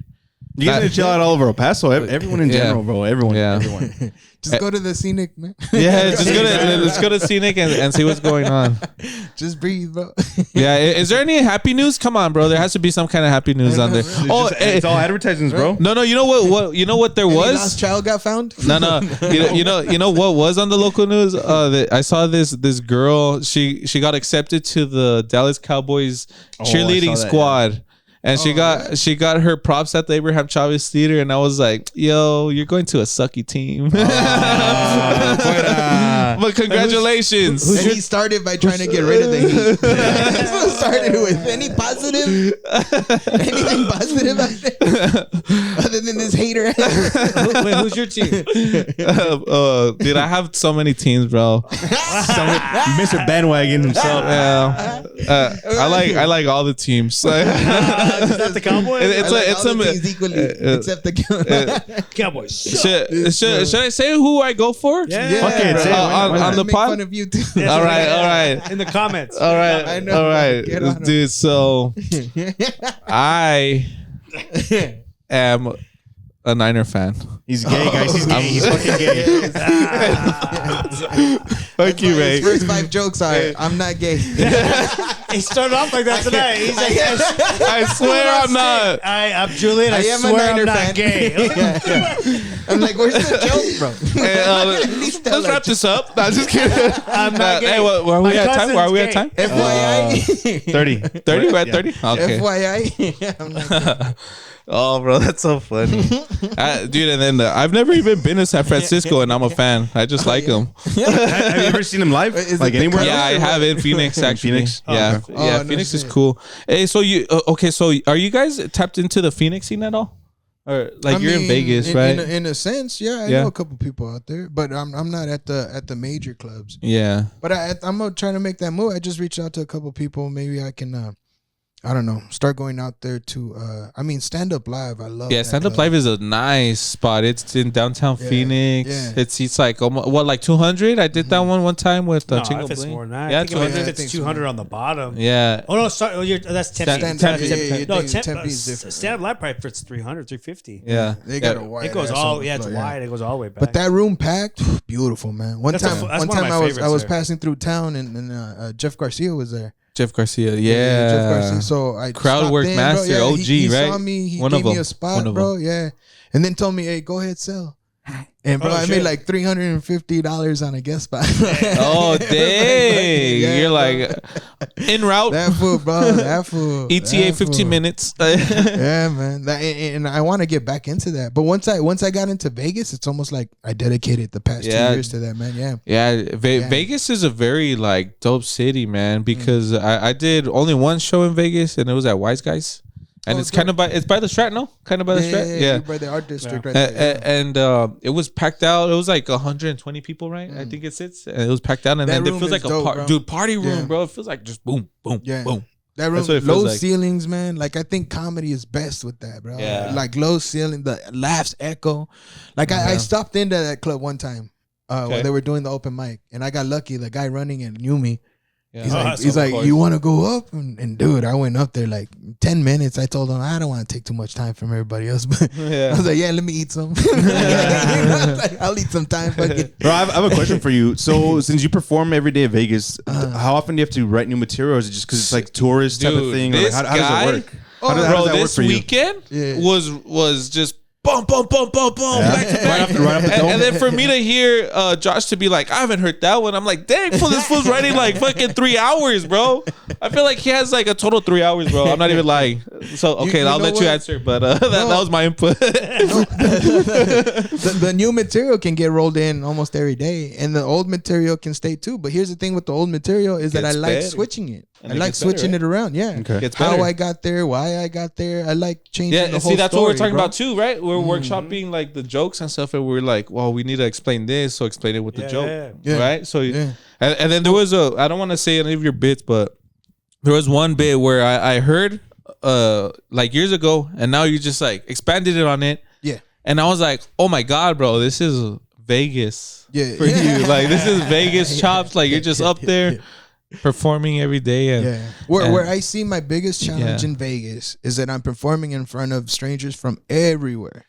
You guys need to chill out all over El Paso. Everyone in general, bro. Everyone. Just go to the Scenic, man. Yeah, let's go to Scenic and see what's going on. Just breathe, bro. Yeah, is there any happy news? Come on, bro. There has to be some kind of happy news on there. It's all advertisements, bro. No, you know what there Any was? lost child got found? No. You know what was on the local news? I saw this girl. She got accepted to the Dallas Cowboys cheerleading squad. And she got her props at the Abraham Chavez Theater, and I was like, "Yo, you're going to a sucky team." But congratulations! And he started by trying to get rid of the heat. That's what started with. Anything positive out there? Other than this hater. Wait, who's your team? Dude, I have so many teams, bro. Mr. Bandwagon himself. Yeah, I like all the teams. Is that the Cowboys? It's all the teams equally, except the Cowboys. Should I say who I go for? Yeah. Fuck it, say it. On the make pod. fun of you too. All right. In the comments. All right. I know. All right, Get on 'em. dude. So I am a Niner fan. He's gay, guys. He's gay. He's fucking gay. Thank you, Ray. His first 5 jokes are, I'm not gay. He started off like that tonight. He's like, I swear I'm not. I'm Julian. I am a swear I'm Niner not fan. gay. I'm like, where's the joke, bro? Hey, let's wrap this up. No, just kidding. I'm not gay. Hey, where are we at time? Where are we at time? FYI. 30. 30? We're at 30? Okay. FYI. I'm not gay. Oh, bro, that's so funny. Dude, and then I've never even been to San Francisco, and I'm a fan. I just like him. Have you ever seen him live? Is Like it anywhere the else? Yeah, I have in Phoenix, actually. Phoenix? Yeah. Okay. Yeah, no Phoenix is shit. cool. Hey, so so are you guys tapped into the Phoenix scene at all? Or like you're in Vegas, right? In a sense, yeah, I know a couple people out there, but I'm not at the major clubs. Yeah. But I'm trying to make that move. I just reached out to a couple people. Maybe I can, I don't know, start going out there to. Stand up live. I love. Yeah, that Stand Up club. Live is a nice spot. It's in downtown Phoenix. yeah. It seats like almost, like 200. I did that one time with No, Chingo if it's Bling. more than that. Yeah, I think 200. if it's 200 on the bottom. Yeah. Oh no, sorry. Oh, that's Tempe. Tempe. No, Tempe is different. Stand up live probably fits 300, 350. Yeah. They got a wide. It goes ass all on the it's floor, wide. It goes all the way back. But that room packed, beautiful, man. One That's time one of my I was favorites there. passing through town and Jeff Garcia was there. Jeff Garcia. Jeff Garcia. So I Crowd stopped work in, master, bro. Yeah, OG, he right? saw me. He One gave of me them. a spot, One of bro. them. Yeah, and then told me, "Hey, go ahead, sell." And bro, Oh, I shit. made like $350 on a guest spot. Oh, dang. Yeah, You're bro. like en route. That fool, bro. That fool. ETA that 15 fool. minutes. Yeah, man. And I want to get back into that. But once I got into Vegas, it's almost like I dedicated the past 2 years to that, man. Yeah. Yeah, Vegas is a very like dope city, man. Because I did only one show in Vegas, and it was at Wise Guys, and it's kind of by the Strat, no? Kind of by the Strat, yeah. By the art district, right there. And it was packed out. It was like 120 people, right? I think it sits, and it was packed out, and That then it room feels like is dope, a bro. party room, Yeah. bro. It feels like just boom, boom, Yeah. boom. That room, That's what it low feels like. ceilings, man. Like I think comedy is best with that, bro. Yeah. Like low ceiling, the laughs echo. Like I stopped into that club one time when they were doing the open mic, and I got lucky. The guy running it knew me, Yeah. He's like, you want to go up? And dude, I went up there like 10 minutes. I told him I don't want to take too much time from everybody else, but I was like, yeah, let me eat some. I'll eat some time. Bro, I have a question for you. So since you perform every day in Vegas, how often do you have to write new material? Or is it just because it's like tourist type of thing? Or like, how does it work? How does that work for you? This weekend was just boom, boom, boom, boom, boom, back to back. Right off the dome. And then for me to hear Josh to be like, I haven't heard that one. I'm like, dang, this fool's writing like fucking 3 hours, bro. I feel like he has like a total 3 hours, bro. I'm not even lying. So, okay, I'll let you answer, but that was my input. The new material can get rolled in almost every day, and the old material can stay too. But here's the thing with the old material is that I like switching it. I like switching it around. Yeah. Okay. How I got there, why I got there. I like changing the whole story. That's what we're talking about too, right? We're workshopping like the jokes and stuff, and we're like, well, we need to explain this, so explain it with the joke. Yeah. Right? So and then there was I don't want to say any of your bits, but there was one bit where I heard like years ago, and now you just like expanded it on it. Yeah. And I was like, oh my God, bro, this is Vegas for you. Like, this is Vegas chops. Like, you're just up there performing every day. And, where I see my biggest challenge in Vegas is that I'm performing in front of strangers from everywhere.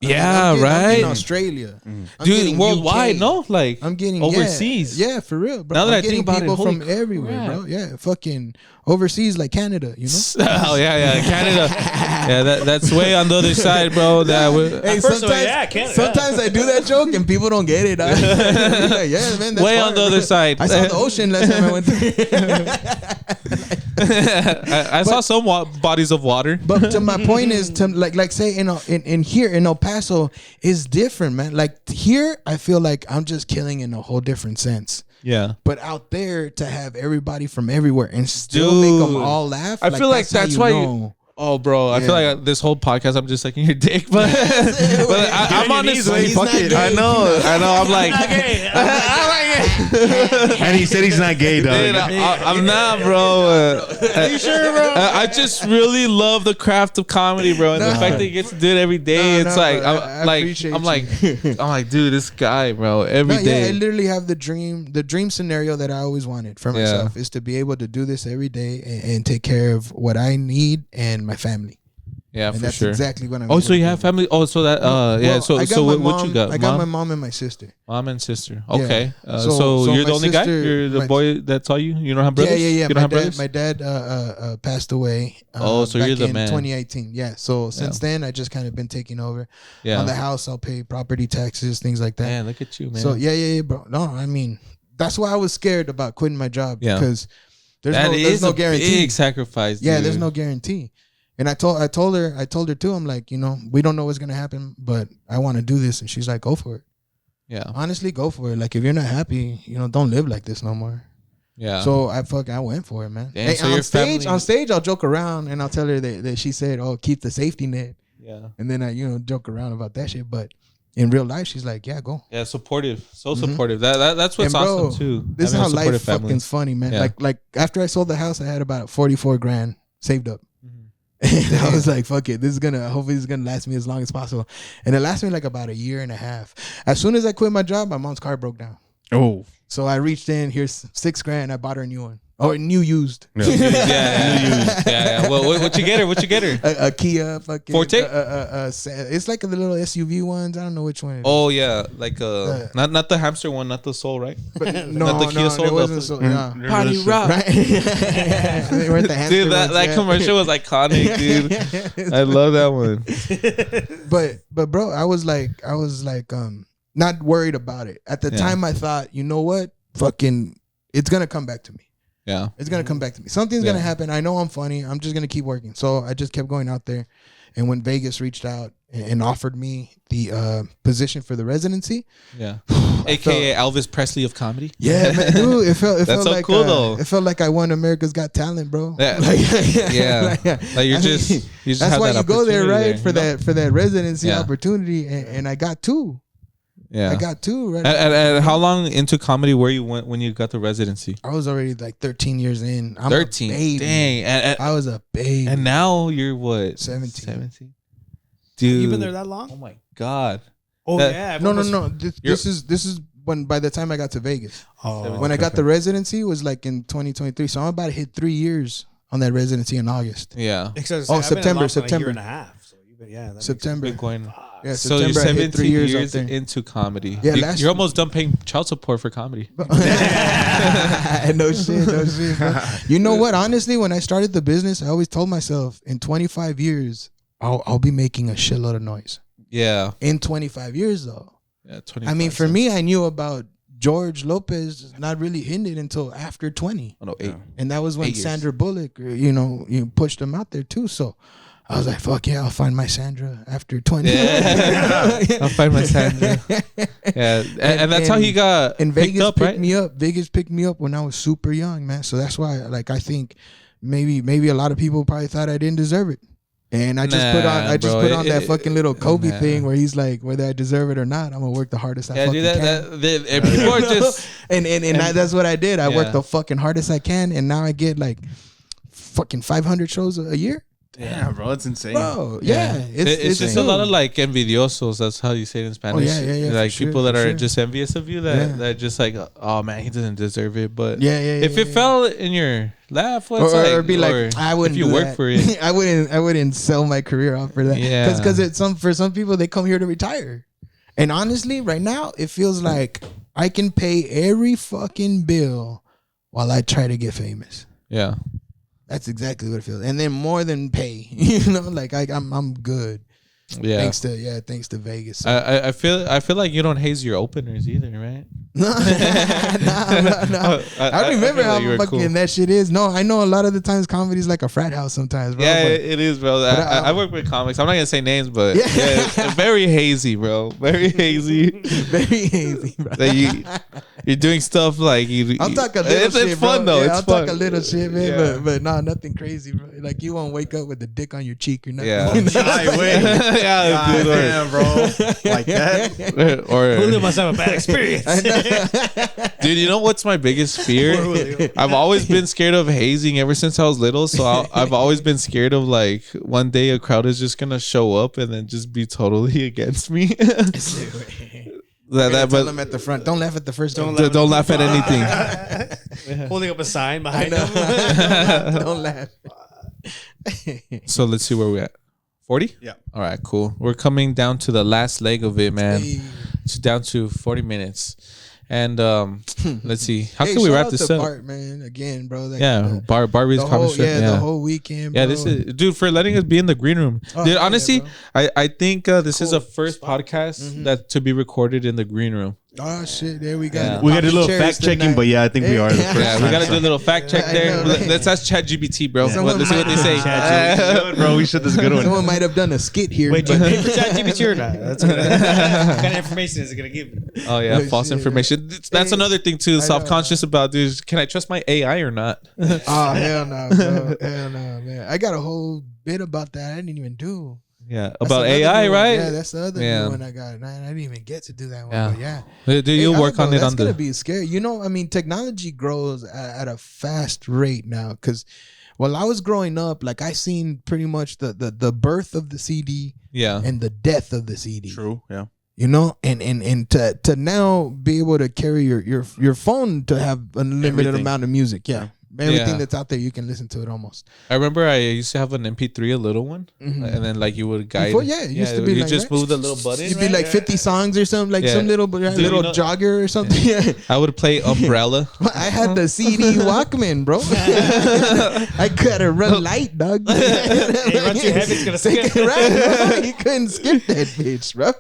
I'm getting Australia. Dude, worldwide, UK. no? Like, I'm getting overseas. Yeah, for real, bro. Now that I'm I think getting about people it, from everywhere, bro. Yeah, fucking overseas like Canada, you know? Oh, yeah, Canada. Yeah, that's way on the other side, bro. Sometimes I do that joke and people don't get it. Like, yeah, man, that's way far, on the other side. I saw the ocean last time I went I saw some bodies of water. But to my point is, to like say in here in El Paso is different, man. Like here, I feel like I'm just killing in a whole different sense. Yeah. But out there, to have everybody from everywhere and still make them all laugh. I feel like that's why you. Oh, bro, I feel like this whole podcast, I'm just sucking your dick, but I'm on this way. Fuck it. I know. I'm like, and he said he's not gay, dog. Dude, I'm not, bro. Are you sure, bro? I just really love the craft of comedy, bro, and the fact that you get to do it every day. I'm like, dude, this guy, bro, every day. Yeah, I literally have the dream scenario that I always wanted for myself is to be able to do this every day and take care of what I need and my family. Yeah, and for that's sure. Exactly what I'm. Oh, so you have family? Oh, so that So what you got? I got my mom and my sister. Mom and sister. Okay. Yeah. So you're the only guy? You're the boy that saw you? You don't have brothers? Yeah. You don't have brothers? My dad passed away. So you're the man. 2018. Yeah. So since then, I just kind of been taking over. Yeah. On the house, I'll pay property taxes, things like that. Man, look at you, man. So yeah, bro. No, I mean, that's why I was scared about quitting my job because there's no guarantee. Big sacrifice. Yeah, dude. there's no guarantee. And I told her too. I'm like, we don't know what's gonna happen, but I want to do this. And she's like, go for it. Yeah. Honestly, go for it. Like, if you're not happy, don't live like this no more. Yeah. So I went for it, man. Damn, hey, so on stage, I'll joke around and I'll tell her that she said, "Oh, keep the safety net." Yeah. And then I joke around about that shit, but in real life, she's like, "Yeah, go." Yeah, supportive, so supportive. That's what's awesome too. This is how life fucking's funny, man. Yeah. Like after I sold the house, I had about $44,000 saved up. And I was like, fuck it. Hopefully this is gonna last me as long as possible. And it lasted me like about a year and a half. As soon as I quit my job, my mom's car broke down. Oh. So I reached in, here's $6,000. I bought her a new one. Oh, new used. Yeah, new used. Yeah. Well, what you get her? A Kia fucking Forte? It's like the little SUV ones. I don't know which one. Oh yeah, like not the hamster one, not the Soul, right? Not the Kia Soul. It wasn't Soul. No. Party rock. Right? They weren't the hamster dude, that commercial was iconic, dude. I love that one. But bro, I was like, not worried about it at the time. I thought, you know what, fucking, it's gonna come back to me. Yeah, it's gonna come back to me. Something's gonna happen. I know I'm funny. I'm just gonna keep working. So I just kept going out there. And when Vegas reached out and offered me the position for the residency, AKA Elvis Presley of comedy. Yeah, man, dude, it felt so like cool though. It felt like I won America's Got Talent, bro. Yeah, like you just that's why you go there, right? There, for that residency opportunity, and I got two. Yeah, I got two. Right. And how long into comedy were you when you got the residency? I was already like 13 years in. I'm 13. A baby. Dang. And I was a baby. And now you're what? 17. Dude, you've been there that long? Oh my god. Oh No. This is by the time I got to Vegas. Oh, When I got the residency was like in 2023. So I'm about to hit 3 years on that residency in August. Yeah. September. A year and a half. So September. Been going. Yeah, So you're September. I hit 3 17 years up there. into comedy. Yeah, You're almost done paying child support for comedy. No shit, bro. You know what? Honestly, when I started the business, I always told myself in 25 years, I'll be making a shitload of noise. Yeah. In 25 years, though. Yeah. 25 I mean, for me, I knew about George Lopez not really hitting it until after 20. Oh no, 8. And that was when 8 years. Sandra Bullock, you pushed him out there too. So I was like, fuck yeah, I'll find my Sandra after 20. Yeah. I'll find my Sandra. Yeah. And that's how he got and picked Vegas up, picked right? me up. Vegas picked me up when I was super young, man. So that's why, like, I think maybe a lot of people probably thought I didn't deserve it. And I just put on that fucking little Kobe thing where he's like, whether I deserve it or not, I'm gonna work the hardest I fucking can. And people are just and that's what I did. I worked the fucking hardest I can, and now I get like fucking 500 shows a year. Yeah, bro, it's insane. Bro, yeah. It's just a lot of like envidiosos. That's how you say it in Spanish. Oh, yeah, Like for people sure, that for are sure. just envious of you. That are just like, oh man, he doesn't deserve it. But if it yeah. fell in your lap, or be like, I wouldn't. if you do work that. for it. I wouldn't sell my career off for that. Yeah. because for some people they come here to retire, and honestly, right now it feels like I can pay every fucking bill while I try to get famous. Yeah. That's exactly what it feels, and then more than pay. Like I'm good. Yeah. Thanks to Vegas. I feel like you don't haze your openers either, right? No. I remember how fucking that shit is. No, I know a lot of the times comedy's like a frat house sometimes, bro. Yeah, but it is, bro. I work with comics. I'm not gonna say names, but it's very hazy, bro. Very hazy. very hazy, bro. That you're doing stuff like you. I'll talk a little shit, It's fun bro. though. Yeah, It's I'll fun. talk a little shit, man. Yeah. But no, nothing crazy, bro. Like you won't wake up with a dick on your cheek or nothing. Yeah. You know? I win. Yeah, dude. Damn, bro. Like that. Or Julio must have a bad experience. dude, you know what's my biggest fear? I've always been scared of hazing ever since I was little. So I've always been scared of like one day a crowd is just gonna show up and then just be totally against me. Tell them at the front. Don't laugh at the first. Don't laugh at anything. Holding up a sign behind him. Don't laugh. So let's see where we're at. 40? Yeah. All right, cool. We're coming down to the last leg of it, man. Hey. It's down to 40 minutes. And let's see. How Hey, can we shout wrap out this to up? Bart, man. Again, bro. Like, Yeah, Barbie's the comedy whole, strip. the whole weekend, bro. Yeah, this is dude for letting us be in the green room. Oh, Dude, yeah, honestly, bro. I think this is Cool a first spot. podcast that to be recorded in the green room. Oh shit! There we go. Yeah. We got to do a little fact checking, but yeah, I think we are the first Yeah, we time, gotta do a little fact check I there. know, right? Let's ask ChatGPT, bro. Someone Let's see what they say. Good, bro, we should. This is a good one. Someone might have done a skit here. Wait, do but- you pay for ChatGPT or not? That's what kind of information is it gonna give you? Oh yeah, Oh, false shit. information. That's Hey, another thing too. know. Self-conscious about, dude. Can I trust my AI or not? Oh hell no, bro. Hell no, man. I got a whole bit about that. I didn't even do. Yeah, That's about another AI, new one. right? Yeah, that's the other Yeah. new one I got. I didn't even get to do that one. Yeah. But yeah. Do you Hey, work I don't on know, it that's on gonna the? be scary. You know, I mean, technology grows at a fast rate now. Because while I was growing up, like I seen pretty much the birth of the CD Yeah, and the death of the CD. True. Yeah. You know, and to now be able to carry your phone to have unlimited Everything. amount of music. Yeah. Everything Yeah. that's out there, you can listen to it almost. I remember I used to have an MP3, a little one, Mhm. and then like you would guide. Before, yeah, it used to be you like just that. move the little button. It'd be like 50 songs or something, like Yeah. some little you know- jogger or something. Yeah. I would play Umbrella. I had the CD Walkman, bro. I gotta run light, dog. Hey, run too heavy, it's gonna skip. Right, bro. You couldn't skip that bitch, bro.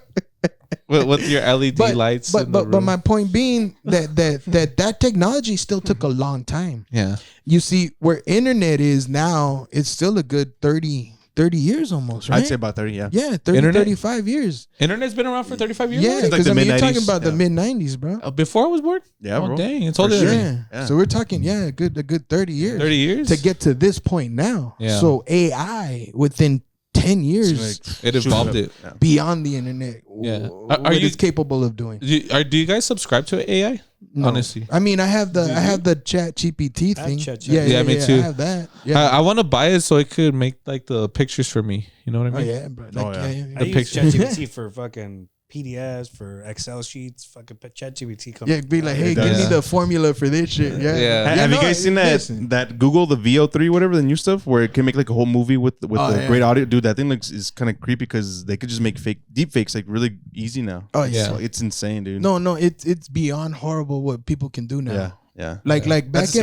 with your LED lights. in the But room. my point being that technology still took a long time. Yeah, You see, where internet is now, it's still a good 30 years almost, right? I'd say about 30. Yeah. yeah, 30, Internet? 35 years. Internet's been around for 35 years. Yeah, already? like because the I mean, you're talking mid-90s, about the yeah. mid 90s, bro. Before I was born. Yeah, Oh bro. dang, it's For older sure. than Yeah. me. Yeah. So we're talking, a good 30 years. 30 years To get to this point now. Yeah. So AI within 10 years it evolved it. Yeah. beyond the internet. Yeah. What Are you- it's capable of doing. Do you guys subscribe to AI? No. Honestly, I mean, I have the Chat GPT I have thing. Chat Yeah, me too. I have that. Yeah. I want to buy it so it could make like the pictures for me. You know what I Oh mean? yeah, bro. Like, Oh, yeah. I The use picture. ChatGPT for fucking PDFs, for Excel sheets. Fucking ChatGPT comes. Yeah, be like, hey, give me the formula for this shit. Yeah. Have you guys seen that Google, the VO3, whatever, the new stuff where it can make like a whole movie with great audio? Dude, that thing is kind of creepy because they could just make deep fakes like really easy now. Oh yeah, it's insane, dude. No, it's beyond horrible what people can do now. Yeah. Like That's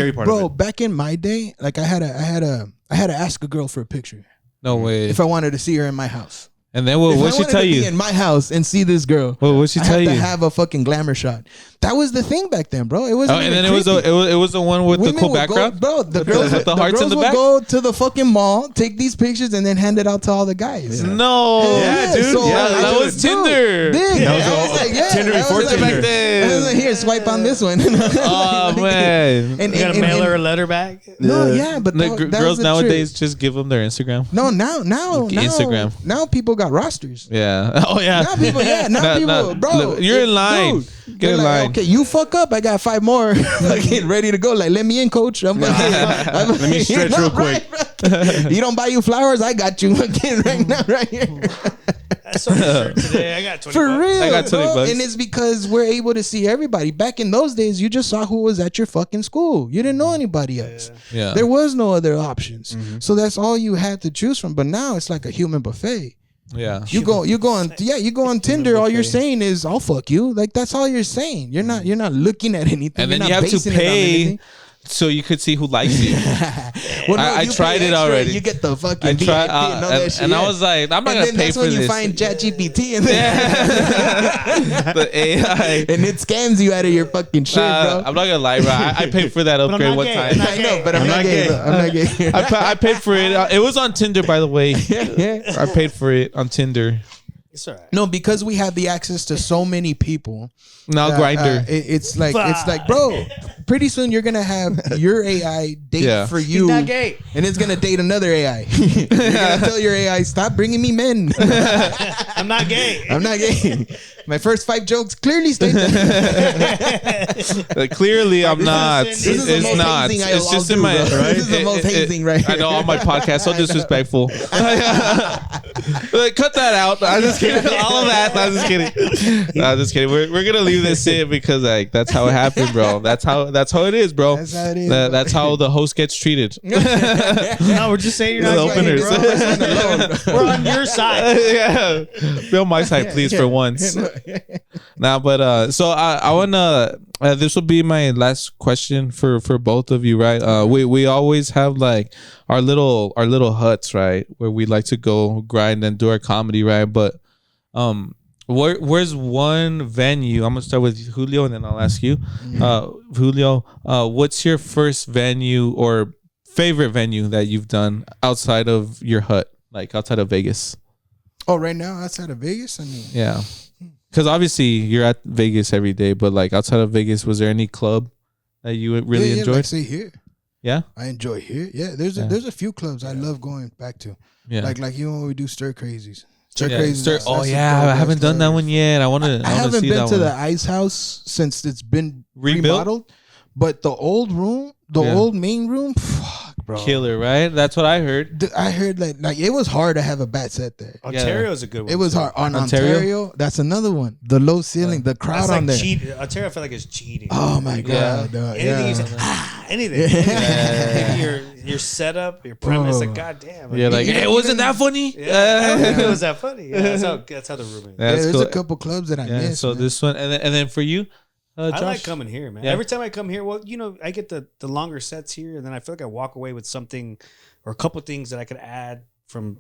back in my day, like I had to ask a girl for a picture. No way. If I wanted to see her in my house. And then what she tell you? Be in my house and see this girl. What she tell you? I had to have a fucking glamour shot. That was the thing back then, bro. It was. And then it was the one with the cool background, bro. The girls with the hearts in the back. Go to the fucking mall, take these pictures, and then hand it out to all the guys. Yeah. No, dude. So that was Tinder. That was Tinder before Tinder. Back then. I was like, here, swipe on this one. Oh man! And you gotta mail her a letter back. No, but the girls nowadays just give them their Instagram. No, now Instagram. Now people got rosters. Yeah. Oh yeah. Now people, bro. You're in line. Get in line. Okay, you fuck up. I got 5 more. Getting ready to go. Like, let me in, coach. Let me stretch real quick. You don't buy you flowers? I got you. Again, right now, right here. I saw a shirt today. I got 20 For bucks. real. I got 20 bucks. And it's because we're able to see everybody. Back in those days, you just saw who was at your fucking school. You didn't know anybody else. Yeah. There was no other options. So that's all you had to choose from. But now it's like a human buffet. Yeah. You go on Tinder, all you're saying is I'll fuck you. Like that's all you're saying. You're not looking at anything. And then you have to pay so you could see who likes you. Well, no, I tried it already. You get the fucking I tried, VIP and all that shit. and I was like, I'm not gonna pay for this. That's when you find ChatGPT and the AI, and it scams you out of your fucking shit, bro. I'm not gonna lie, bro. I paid for that upgrade one time. I know, but I'm not gay. I'm not gay. I paid for it. It was on Tinder, by the way. I paid for it on Tinder. It's all right. No, because we have the access to so many people. Now Grindr. It's like, bro, pretty soon you're gonna have your AI date for you. He's not gay. And it's gonna date another AI. You're gonna tell your AI, stop bringing me men. I'm not gay. I'm not gay. My first 5 jokes clearly state that. Clearly, I'm not. This is the most not. hazing It's just in my. right? This is the most hazing right here. I know on my podcast, so disrespectful. Cut that out. I'm just kidding. All of that. I'm just kidding. I'm just kidding. We're gonna leave this in because like that's how it happened, bro. That's how it is, bro. That's how it is. That's how the host gets treated. No, we're just saying you're not openers. We're on your side. Yeah, be on my side, please, for once. But so I wanna. This will be my last question for both of you, right? We always have like our little huts, right, where we like to go grind and do our comedy, right? But where's one venue? I'm gonna start with Julio and then I'll ask you, Julio. What's your first venue or favorite venue that you've done outside of your hut, like outside of Vegas? Oh, right now outside of Vegas, I mean, yeah. Because obviously you're at Vegas every day, but like outside of Vegas, was there any club that you really enjoyed? Like say here. Yeah, I enjoy here. Yeah, there's a few clubs I love going back to. Yeah, like when we do Stir Crazies. I haven't done that one yet. I haven't been to the Ice House since it's been remodeled. But the old room, old main room, fuck, bro, killer, right? That's what I heard. I heard like it was hard to have a bat set there. Ontario is a good one. It was hard on Ontario. That's another one. The low ceiling, the crowd on there. Ontario, I feel like it's cheating. Oh my god, anything. Your setup, your premise, like goddamn. Yeah, like it wasn't that funny. It was that funny. Yeah, that's how the room is. There's a couple clubs that I missed. So this one, and then for you. I like coming here, man. Yeah. Every time I come here, well, I get the longer sets here, and then I feel like I walk away with something or a couple things that I could add for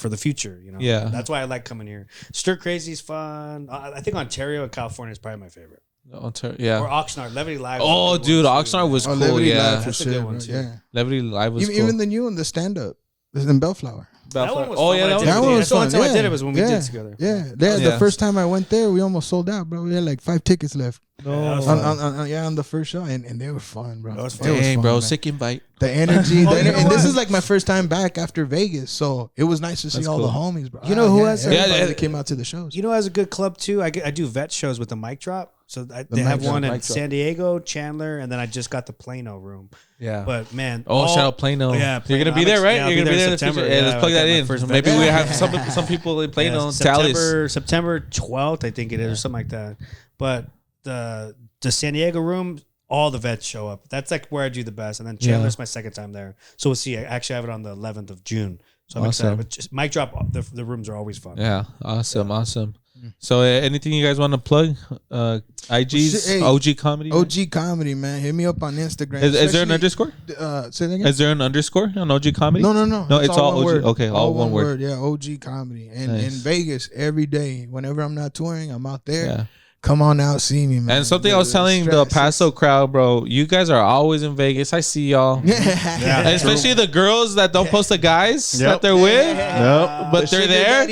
the future. Yeah, that's why I like coming here. Stir Crazy's fun. I think Ontario and California is probably my favorite. Ontario, yeah, or Oxnard, Levity Live. Oh, dude, Oxnard was cool. Levity Live that's a good one too. Yeah, Levity Live was cool. Even the new one, the stand up, in Bellflower. That one was fun. That one was fun. The only time I did it was when we did it together. Yeah. The first time I went there, we almost sold out, bro. We had like 5 tickets left. On the first show, and they were fun, bro. That was fun. Dang, bro, man. Sick invite. The energy, and this is like my first time back after Vegas, so it was nice to see all the homies, bro. You know who has everybody that came out to the shows. You know, who has a good club too. I do vet shows with the mic drop. So they have one in San Diego, Chandler, and then I just got the Plano room. Yeah. But man, shout out Plano. Yeah, You're gonna be there, right? Yeah, You're gonna be there in September. Yeah, let's plug that in. Maybe we have some people in Plano. September 12th, I think it is, or something like that. But the San Diego room, all the vets show up. That's like where I do the best. And then Chandler's my second time there. So we'll see. I actually have it on the 11th of June. So I'm excited. But just mic drop, the rooms are always fun. Yeah. Awesome. So anything you guys want to plug? IGs, OG Comedy? OG Comedy, man. Hit me up on Instagram. Is there an underscore? Say that again? Is there an underscore on OG Comedy? No. No, it's all OG. Word. Okay, all one word. Yeah, OG Comedy. And in Vegas, every day, whenever I'm not touring, I'm out there. Yeah. Come on out, see me, man. And something I was telling the Pasó crowd, bro, you guys are always in Vegas. I see y'all. Yeah, especially the girls that don't post the guys that they're with. But they're there.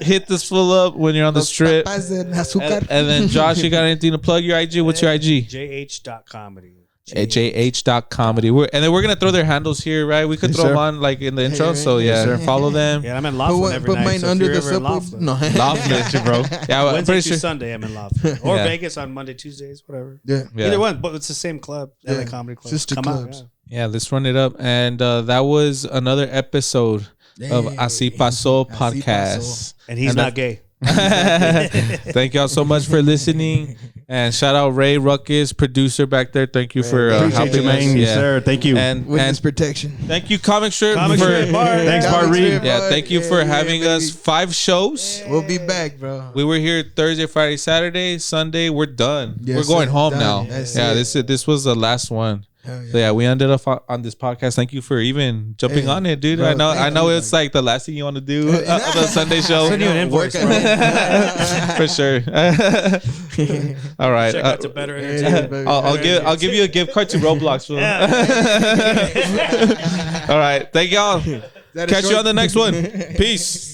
Hit this full up when you're on the strip. And then, Josh, you got anything to plug your IG? What's your IG? JH.comedy. JH.comedy. And then we're going to throw their handles here, right? We could throw them on like in the intro. So, follow them. Yeah, I'm in Laughlin every night. Mine under the Laughlin. No. Laughlin, bro. Yeah, Wednesday through Sunday, I'm in Laughlin. Or Vegas on Monday, Tuesdays, whatever. Yeah. Either one, but it's the same club, LA Comedy Club. Sister clubs. Yeah, let's run it up. And that was another episode of Así Pasó podcast. And he's not gay. Thank y'all so much for listening, and shout out Ray Ruckus, producer back there. Thank you for helping us. Yes, sir. Thank you. And witness protection. Thank you, Comic Strip. Thanks, Bart Reed. Yeah, thank you for having us. 5 shows. We'll be back, bro. We were here Thursday, Friday, Saturday, Sunday. We're done. Yes, we're going home now. That's this was the last one. So we ended up on this podcast. Thank you for even jumping on it, dude. Bro, I know it's like the last thing you want to do on the Sunday show. Send you an invoice, bro. For sure. All right. Check out to Better Entertainment. I'll give you a gift card to Roblox. All right. Thank y'all. Catch you on the next one. Peace.